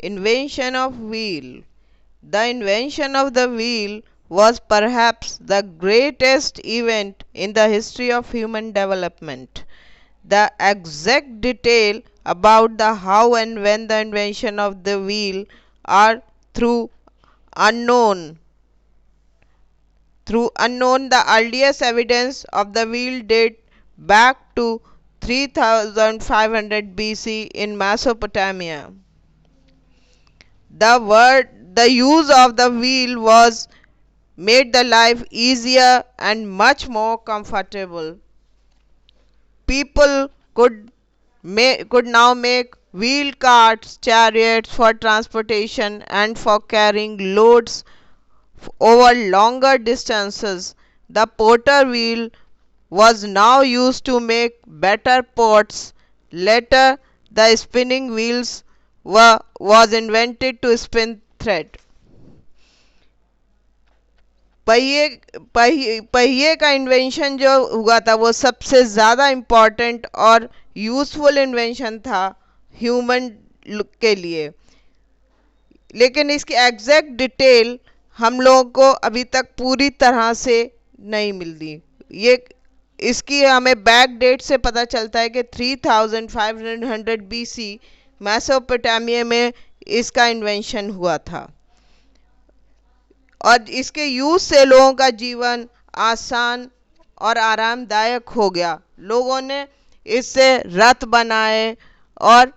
Invention of wheel. The invention of the wheel was perhaps the greatest event in the history of human development. The exact detail about the how and when the invention of the wheel are through unknown. The earliest evidence of the wheel date back to 3500 BC in Mesopotamia. The use of the wheel was made the life easier and much more comfortable. People could now make wheel carts, chariots for transportation and for carrying loads over longer distances. The potter wheel was now used to make better pots. Later, the spinning wheels was invented to spin thread. पहिए का invention जो हुआ था वो सबसे ज़्यादा important और useful invention था ह्यूमन के लिए, लेकिन इसकी एग्जैक्ट डिटेल हम लोगों को अभी तक पूरी तरह से नहीं मिलती। ये इसकी हमें बैक डेट से पता चलता है कि 3500 BC मेसोपोटामिया में इसका इन्वेंशन हुआ था और इसके यूज से लोगों का जीवन आसान और आरामदायक हो गया। लोगों ने इससे रथ बनाए और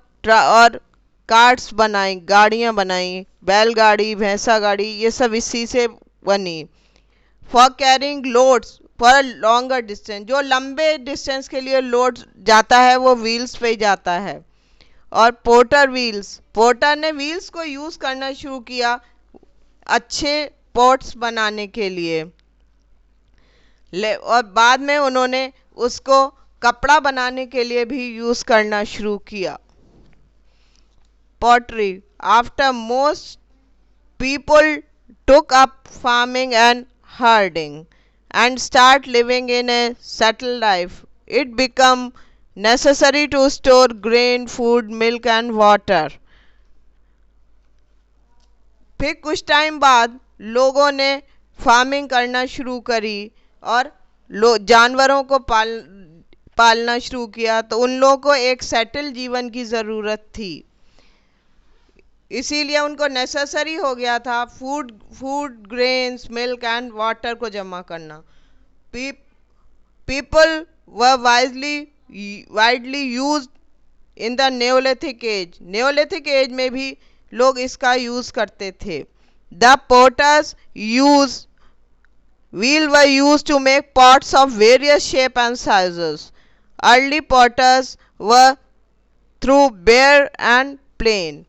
कार्ट्स बनाई, गाड़ियाँ बनाई, बैलगाड़ी, भैंसा गाड़ी, ये सब इसी से बनी। For carrying loads for longer distance, जो लंबे डिस्टेंस के लिए लोड जाता है वो व्हील्स पे जाता है। और पोर्टर व्हील्स, पोर्टर ने व्हील्स को यूज़ करना शुरू किया अच्छे पॉट्स बनाने के लिए, और बाद में उन्होंने उसको कपड़ा बनाने के लिए भी यूज़ करना शुरू किया। pottery. After most people took up farming and herding and start living in a settled life, it became necessary to store grain, food, milk and water. फिर कुछ टाइम बाद लोगों ने फार्मिंग करना शुरू करी और जानवरों को पालना शुरू किया, तो उन लोगों को एक सेटल जीवन की ज़रूरत थी, इसीलिए उनको नेसेसरी हो गया था food grains, milk and water को जमा करना। People were widely use in the Neolithic age. Neolithic age में भी लोग इसका यूज़ करते थे। The potters wheel were used to make pots of various shape and sizes. Early potters were through bare and plain.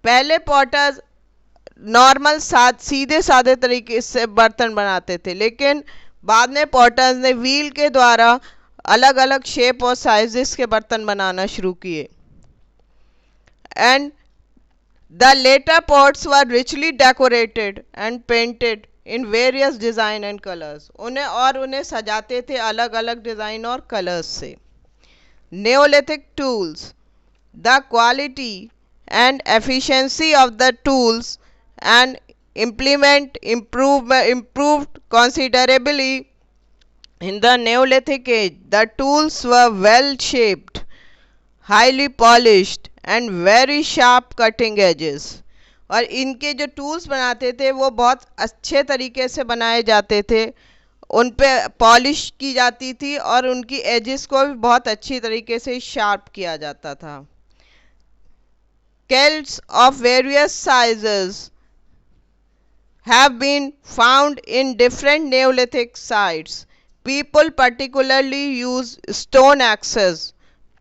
पहले potter's normal सीधे सादे तरीके से बर्तन बनाते थे, लेकिन बाद में पॉटर्स ने व्हील के द्वारा अलग अलग शेप और साइजेस के बर्तन बनाना शुरू किए। And the later pots were richly decorated and painted in various design and colours. उन्हें सजाते थे अलग अलग डिज़ाइन और कलर्स से। Neolithic tools, the quality and efficiency of the tools and implement improved considerably in the Neolithic age. The tools were well shaped, highly polished and very sharp cutting edges. और इनके जो tools बनाते थे वो बहुत अच्छे तरीके से बनाए जाते थे, उन पे पॉलिश की जाती थी और उनकी एजेस को भी बहुत अच्छी तरीके से शार्प किया जाता था। Celts of various sizes have been found in different Neolithic sites. People particularly use stone axes,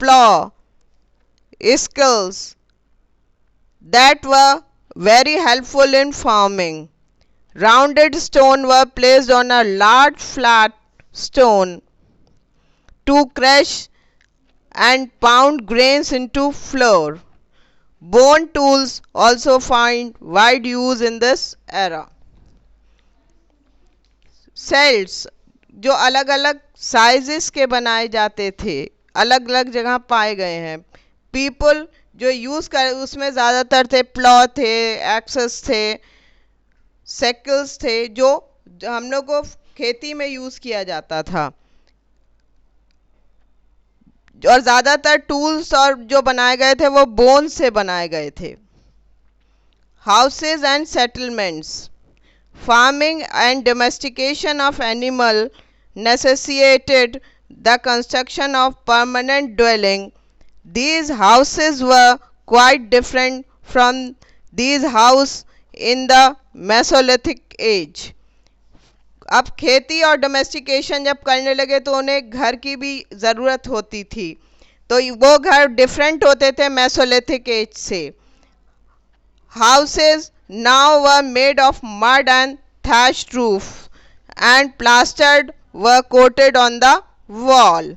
plough, sickles that were very helpful in farming. Rounded stones were placed on a large flat stone to crush and pound grains into flour. Bone tools also find wide use in this era. Celts जो अलग अलग sizes के बनाए जाते थे अलग अलग जगह पाए गए हैं। People जो यूज़ कर उसमें ज़्यादातर थे प्लॉ थे, एक्सेस थे, सेकल्स थे, जो हम लोग को खेती में यूज़ किया जाता था। और ज़्यादातर टूल्स और जो बनाए गए थे वो बोन से बनाए गए थे। Houses and settlements, farming and domestication of animal necessitated the construction of permanent dwelling. These houses were quite different from these houses in the Mesolithic age. अब खेती और डोमेस्टिकेशन जब करने लगे तो उन्हें घर की भी ज़रूरत होती थी, तो वो घर डिफरेंट होते थे मेसोलिथिक एज से। Houses now were made of mud and thatched roof and plastered were coated on the wall.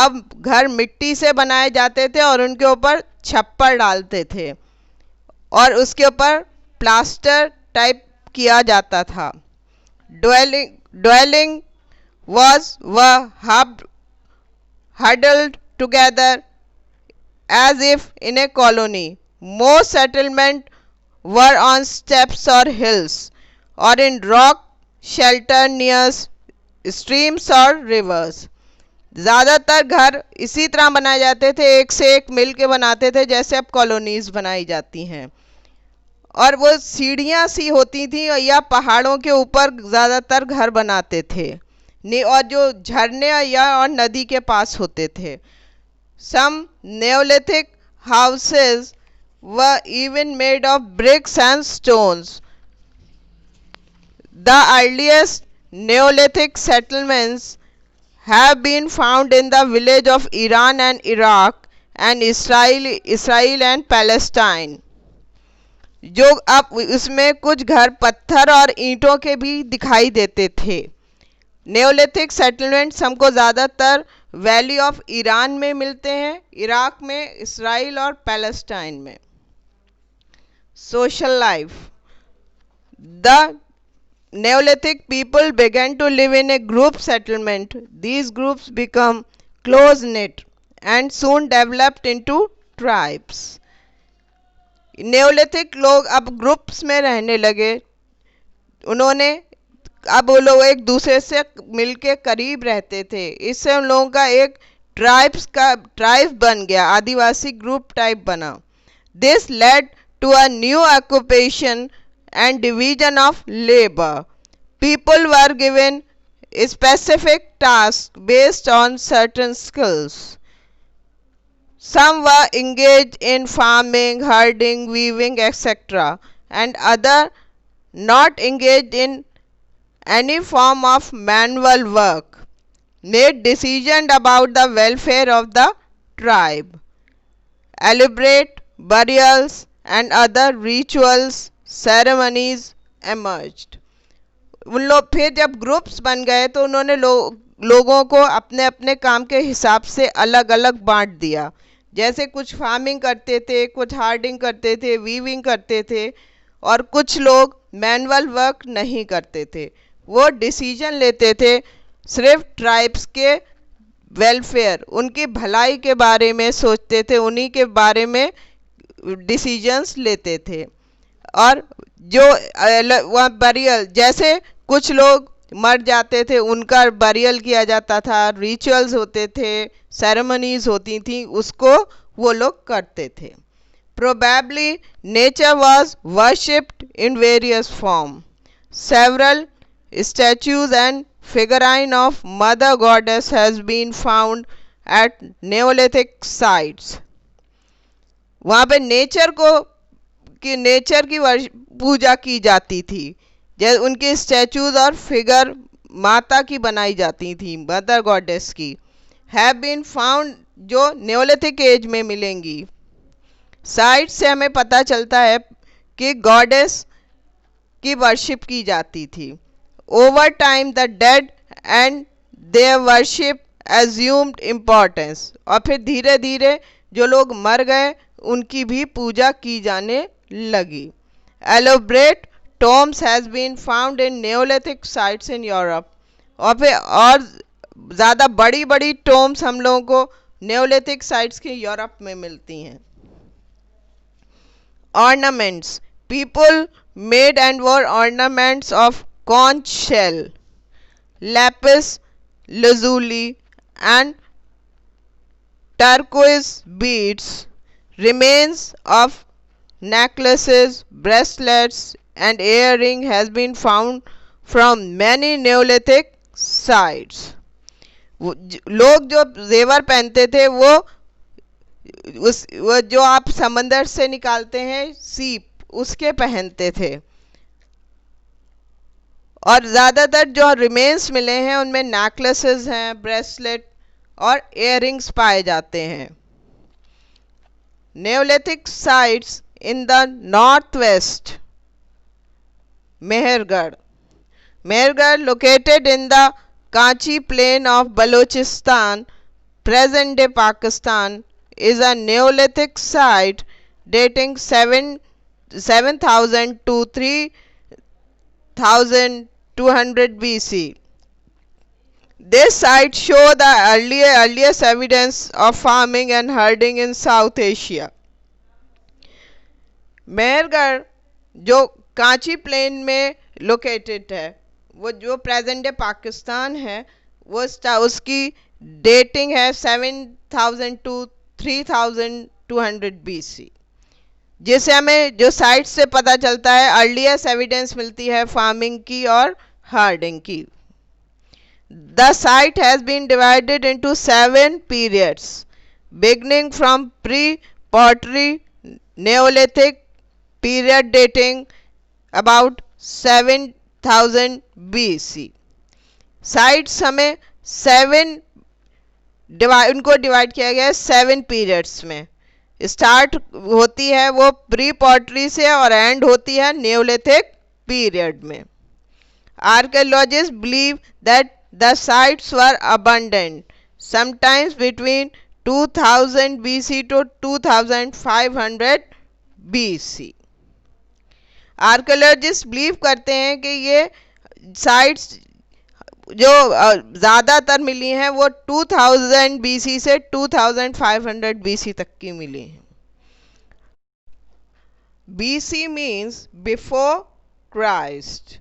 अब घर मिट्टी से बनाए जाते थे और उनके ऊपर छप्पर डालते थे और उसके ऊपर प्लास्टर टाइप किया जाता था। Dwelling were huddled together as if in a colony. Most settlement were on steps or hills or in rock shelter near streams or rivers. ज़्यादातर घर इसी तरह बनाए जाते थे, एक से एक मिल के बनाते थे जैसे अब कॉलोनीज बनाई जाती हैं, और वो सीढ़ियाँ सी होती थी या पहाड़ों के ऊपर ज़्यादातर घर बनाते थे, और जो झरने या और नदी के पास होते थे। Some Neolithic houses were even made of bricks and stones. The earliest Neolithic settlements have been found in the village of Iran and Iraq and Israel and Palestine. जो अब इसमें कुछ घर पत्थर और ईंटों के भी दिखाई देते थे। नेओलिथिक सेटलमेंट्स हमको ज़्यादातर वैली ऑफ ईरान में मिलते हैं, इराक में, इसराइल और पैलेस्टाइन में। Social life. The Neolithic people began to live in a group settlement. These groups become close knit and soon developed into tribes. Neolithic लोग अब ग्रुप्स में रहने लगे, उन्होंने अब वो लोग एक दूसरे से मिलके करीब रहते थे, इससे उन लोगों का एक ट्राइब बन गया, आदिवासी ग्रुप टाइप बना। This led to a new occupation and division of labor. People were given specific tasks based on certain skills. Some were engaged in farming, herding, weaving, etc., and others not engaged in any form of manual work, made decisions about the welfare of the tribe. Elaborate burials and other rituals ceremonies emerged. उन लोग फिर जब groups बन गए तो उन्होंने लोगों को अपने अपने काम के हिसाब से अलग अलग बांट दिया। जैसे कुछ फार्मिंग करते थे, कुछ हार्डिंग करते थे, वीविंग करते थे, और कुछ लोग मैनुअल वर्क नहीं करते थे। वो डिसीजन लेते थे सिर्फ ट्राइब्स के वेलफेयर, उनकी भलाई के बारे में सोचते थे, उन्हीं के बारे में डिसीजंस लेते थे। और जो वहाँ बरियल, जैसे कुछ लोग मर जाते थे उनका बरियल किया जाता था, रिचुअल्स होते थे, सेरेमनीज होती थी, उसको वो लोग करते थे। Probably nature was worshipped in various forms. Several statues and figurine of Mother Goddess has been found at Neolithic sites. वहाँ पे नेचर की पूजा की जाती थी, जैसे उनके स्टैचूज और फिगर माता की बनाई जाती थी, मदर गॉडेस की, हैव बीन फाउंड, जो नेओलिथिक एज में मिलेंगी। साइट से हमें पता चलता है कि गॉडेस की वर्शिप की जाती थी। Over time the dead and their worship assumed importance, और फिर धीरे धीरे जो लोग मर गए उनकी भी पूजा की जाने लगी। Elaborate tombs has been found in neolithic sites in Europe, और फिर और ज़्यादा बड़ी बड़ी टॉम्स हम लोगों को नेओलिथिक साइट्स की यूरोप में मिलती हैं। Ornaments. People made and wore ornaments of conch shell, lapis lazuli, and turquoise beads. Remains of necklaces, bracelets, and earrings has been found from many Neolithic sites. लोग जो जेवर पहनते थे वो जो आप समंदर से निकालते हैं सीप उसके पहनते थे और ज़्यादातर जो रिमेन्स मिले हैं उनमें नेकलेसेस हैं, ब्रेसलेट और इयररिंग्स पाए जाते हैं. Neolithic sites in the northwest. Mehergarh. Mehergarh, located in the Kanchi plain of Balochistan, present-day Pakistan, is a Neolithic site dating 7000 to 3200 BC. This site show the earliest evidence of farming and herding in South Asia. Mehrgarh जो Kanchi plane में located है वो जो present day Pakistan है वो उसकी dating है 7000 to 3200 BC, जिसे हमें जो साइट से पता चलता है अर्लीस्ट एविडेंस मिलती है फार्मिंग की और हर्डिंग की. The site has been divided into 7 periods, beginning from pre-pottery Neolithic period dating about 7000 BC. Sites हमें 7 उनको डिवाइड किया गया है 7 पीरियड्स में. स्टार्ट होती है वो प्री पॉटरी से और एंड होती है न्योलिथिक पीरियड में. Archaeologists believe that the sites were abundant, sometimes between 2000 BC to 2500 BC. Archaeologists believe करते हैं कि ये sites जो ज़्यादातर मिली हैं वो 2000 BC से 2500 BC तक की मिली हैं. BC means before Christ.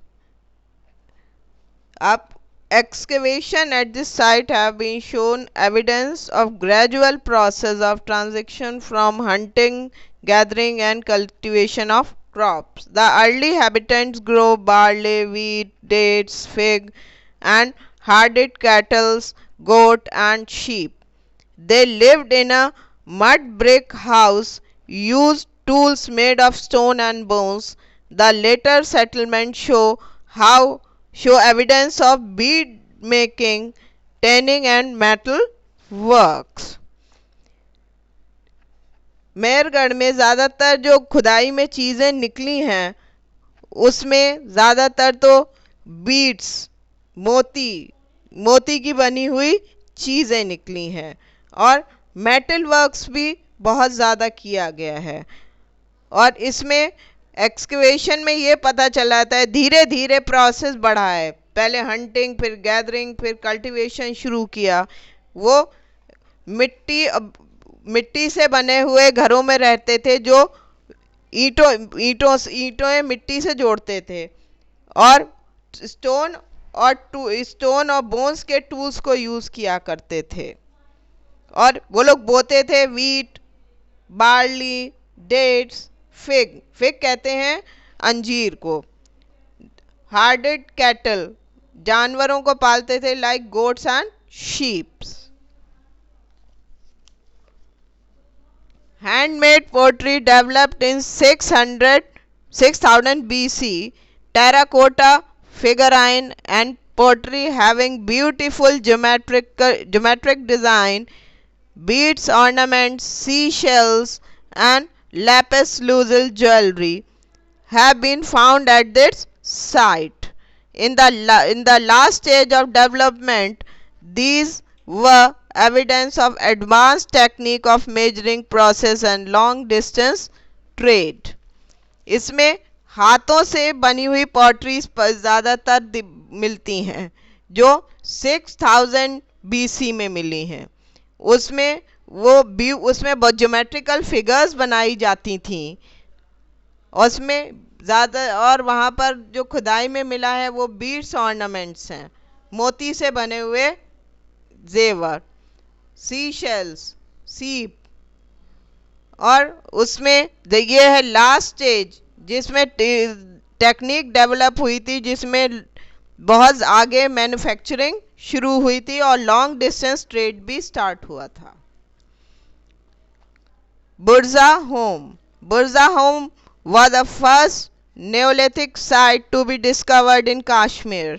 Up excavation at this site have been shown evidence of gradual process of transition from hunting, gathering and cultivation of crops. The early inhabitants grow barley, wheat, dates, fig and herded cattle, goat and sheep. They lived in a mud brick house, used tools made of stone and bones. The later settlements show evidence of bead making, tanning and metal works. Mehrgarh में ज़्यादातर जो खुदाई में चीज़ें निकली हैं उसमें ज़्यादातर तो बीड्स मोती की बनी हुई चीज़ें निकली हैं और मेटल वर्क्स भी बहुत ज़्यादा किया गया है. और इसमें एक्सकवेशन में ये पता चलाता है धीरे धीरे प्रोसेस बढ़ा है. पहले हंटिंग, फिर गैदरिंग, फिर कल्टीवेशन शुरू किया. वो मिट्टी से बने हुए घरों में रहते थे जो ईंटों मिट्टी से जोड़ते थे और स्टोन और बोन्स के टूल्स को यूज़ किया करते थे. और वो लोग बोते थे वीट, बार्ली, डेट्स, फिग कहते हैं अंजीर को. हार्डेड कैटल जानवरों को पालते थे like goats and sheeps. Handmade pottery developed in 6000 BC. terracotta figurine and pottery having beautiful geometric design, beads, ornaments, seashells and lapis lazuli jewelry have been found at this site. In the last stage of development, these were evidence of advanced technique of measuring process and long distance trade. इसमें हाथों से बनी हुई potteries ज़्यादातर मिलती हैं जो 6000 BC में मिली हैं. उसमें बहुत ज्योमेट्रिकल फिगर्स बनाई जाती थीं उसमें ज़्यादा, और वहाँ पर जो खुदाई में मिला है वो बीड्स ऑर्नामेंट्स हैं, मोती से बने हुए जेवर, सी शेल्स, सीप। और उसमें ये है लास्ट स्टेज जिसमें टेक्निक डेवलप हुई थी, जिसमें बहुत आगे मैन्युफैक्चरिंग शुरू हुई थी और लॉन्ग डिस्टेंस ट्रेड भी स्टार्ट हुआ था। बुरजा होम, बुरजा home was the first Neolithic site to be discovered in Kashmir.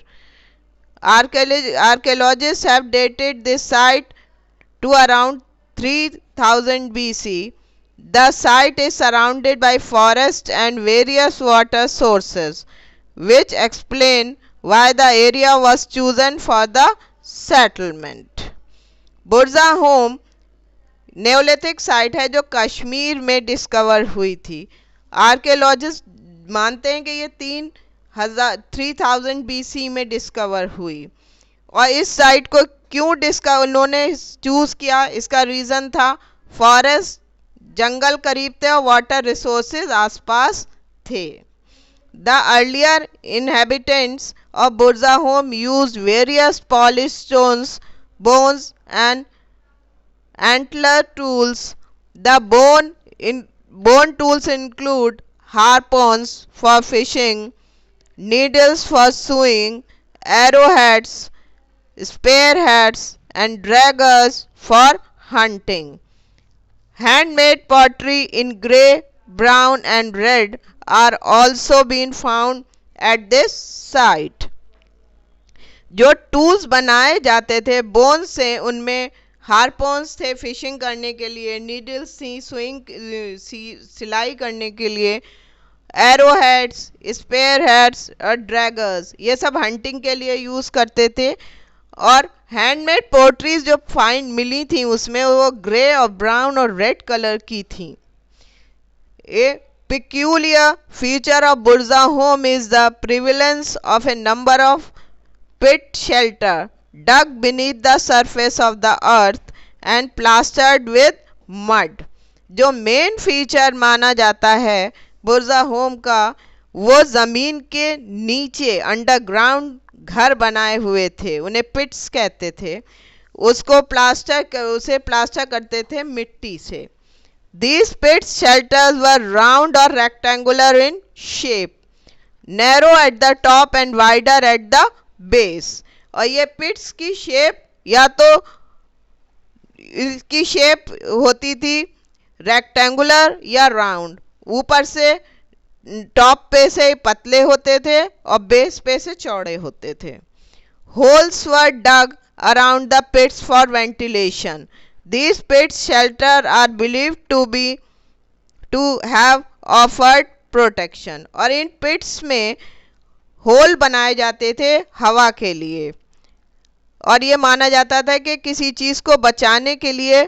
Archaeologists have dated this site to around 3000 BC. The site is surrounded by forest and various water sources, which explain why the area was chosen for the settlement. बुरजा home नेओलिथिक site है जो कश्मीर में discover हुई थी। Archaeologist मानते हैं कि ये 3000 BC में डिस्कवर हुई। और इस साइट को क्यों उन्होंने चूज़ किया, इसका रीज़न था फॉरेस्ट, जंगल करीब थे और वाटर रिसोर्सेज आसपास थे। द अर्लियर इनहेबिटेंट्स ऑफ बुरजा home used various polish stones, bones and antler tools. The bone tools include harpoons for fishing, needles for sewing, arrowheads, spearheads, and daggers for hunting. Handmade pottery in grey, brown, and red are also being found at this site. जो tools बनाए जाते थे bone से, उनमें हारपोन्स थे fishing करने के लिए, नीडल्स थी सिलाई करने के लिए, एरो हेड्स, स्पेयर हेड्स और ड्रैगर्स, ये सब हंटिंग के लिए यूज़ करते थे। और हैंडमेड पोट्रीज जो फाइंड मिली थी उसमें वो ग्रे और ब्राउन और रेड कलर की थी। ए peculiar feature of Burza home is the prevalence of a number of pit shelter dug beneath the surface of the earth and plastered with mud. जो main feature माना जाता है बुर्जा home का, वो ज़मीन के नीचे अंडरग्राउंड घर बनाए हुए थे, उन्हें पिट्स कहते थे। उसे प्लास्टर करते थे मिट्टी से। These pits shelters were round or rectangular in shape, narrow at the top and wider at the base. और ये पिट्स की शेप या तो इसकी शेप होती थी रेक्टेंगुलर या राउंड, ऊपर से टॉप पे से पतले होते थे और बेस पे से चौड़े होते थे। Holes were dug around the pits for ventilation. These pits shelter are believed to have offered protection. और इन पिट्स में होल बनाए जाते थे हवा के लिए, और ये माना जाता था कि किसी चीज़ को बचाने के लिए,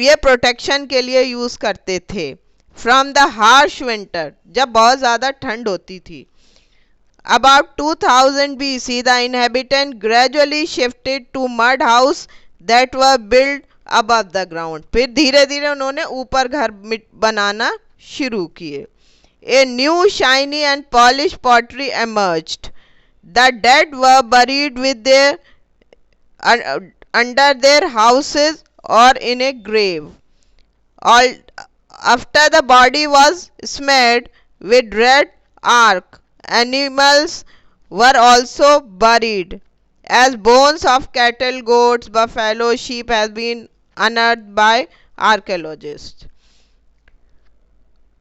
ये प्रोटेक्शन के लिए यूज़ करते थे। फ्रॉम द हार्श विंटर, जब बहुत ज़्यादा ठंड होती थी। About 2000 BC, the inhabitant gradually shifted to mud house that were built above the ground. फिर धीरे धीरे उन्होंने ऊपर घर बनाना शुरू किए। A new shiny and polished pottery emerged. The dead were buried with their under their houses or in a grave. All after the body was smeared with red arc, animals were also buried, as bones of cattle, goats, buffalo, sheep has been unearthed by archaeologists.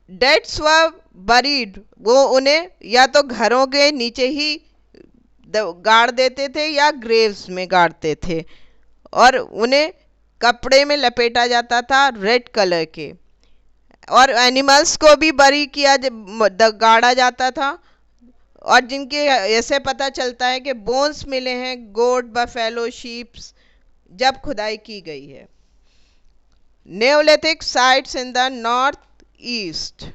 Deads were buried, वो उन्हें या तो घरों के नीचे ही गाड़ देते थे या ग्रेव्स में गाड़ते थे, और उन्हें कपड़े में लपेटा जाता था रेड कलर के। और एनिमल्स को भी बरी किया गाड़ा जाता था, और जिनके ऐसे पता चलता है कि बोन्स मिले हैं गोट, बफेलो, शीप्स जब खुदाई की गई है। Neolithic sites in the northeast.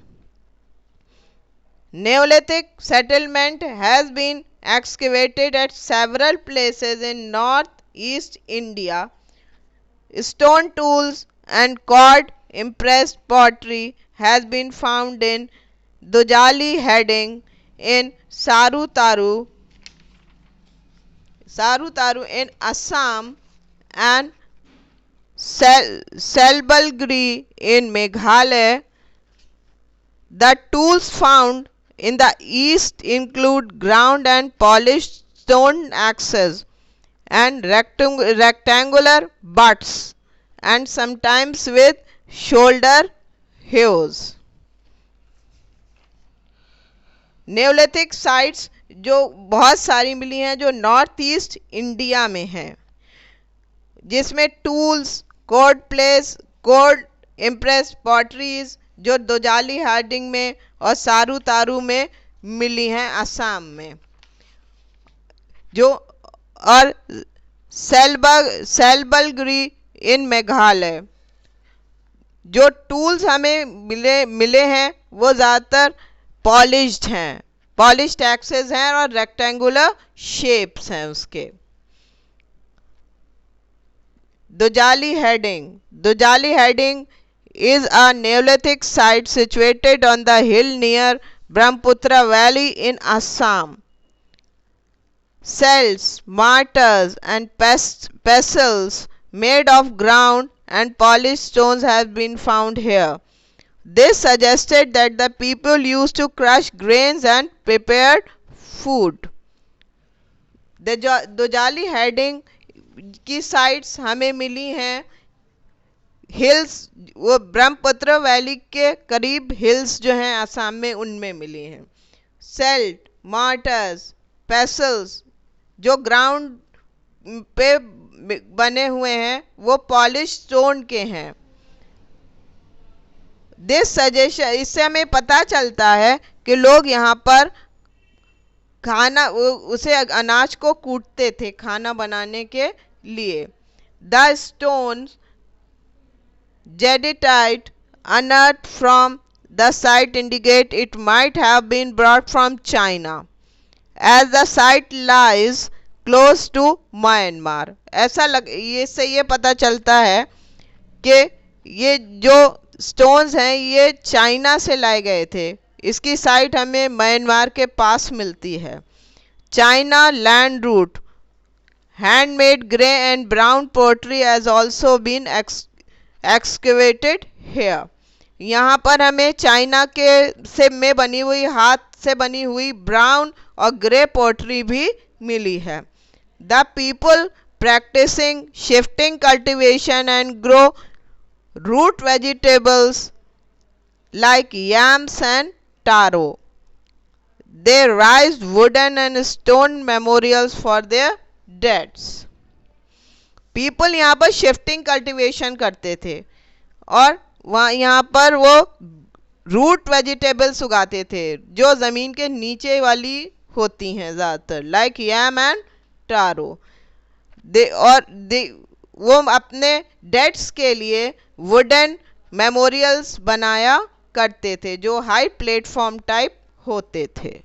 Neolithic settlement has been excavated at several places in northeast India. Stone tools and cord impressed pottery has been found in Dojali heading in Sarutaru in Assam and Selbalgri in Meghalaya. The tools found in the east include ground and polished stone axes and rectangular butts and sometimes with shoulder hews. Neolithic sites जो बहुत सारी मिली हैं जो north east India में हैं, जिसमें tools, code place, code impress potteries जो दोजाली Hardinge में और सारू तारू में मिली हैं असम में, जो और सेलबलगरी इन मेघालय। जो टूल्स हमें मिले हैं वो ज़्यादातर पॉलिश्ड हैं, पॉलिश्ड एक्सेस हैं और रेक्टेंगुलर शेप्स हैं उसके। Dojali heading is a Neolithic site situated on the hill near Brahmaputra Valley in Assam. Cells, mortars and pestles made of ground and polished stones have been found here. This suggested that the people used to crush grains and prepared food. The Dojali heading की sites हमें मिली हैं hills, वो Brahmaputra valley के करीब hills जो हैं असम में उनमें मिली हैं। सेल्ट, मार्टर्स, पेसल्स जो ग्राउंड पे बने हुए हैं वो पॉलिश स्टोन के हैं। दिस सजेशन, इससे हमें पता चलता है कि लोग यहाँ पर खाना उसे अनाज को कूटते थे खाना बनाने के लिए। The stones jadeite unearthed from the site indicate it might have been brought from China, as the site lies close to Myanmar. ऐसा इससे ये पता चलता है कि ये जो स्टोन्स हैं ये चाइना से लाए गए थे। इसकी साइट हमें म्यांमार के पास मिलती है। China land route handmade grey and brown pottery has also been excavated here. यहाँ पर हमें चाइना के से में बनी हुई, हाथ से बनी हुई ब्राउन और ग्रे पोट्री भी मिली है। The people practicing shifting cultivation and grow root vegetables like yams and taro. They raised wooden and stone memorials for their deads. People यहाँ पर shifting cultivation करते थे और वहाँ यहाँ पर वो रूट वेजिटेबल्स उगाते थे जो ज़मीन के नीचे वाली होती हैं ज़्यादातर, लाइक यम एंड टारो। वो अपने डेट्स के लिए वुडन मेमोरियल्स बनाया करते थे जो हाई प्लेटफॉर्म टाइप होते थे।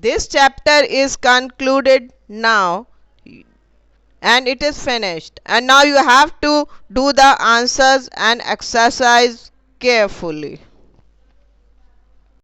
This chapter is concluded now and it is finished, and now you have to do the answers and exercise carefully.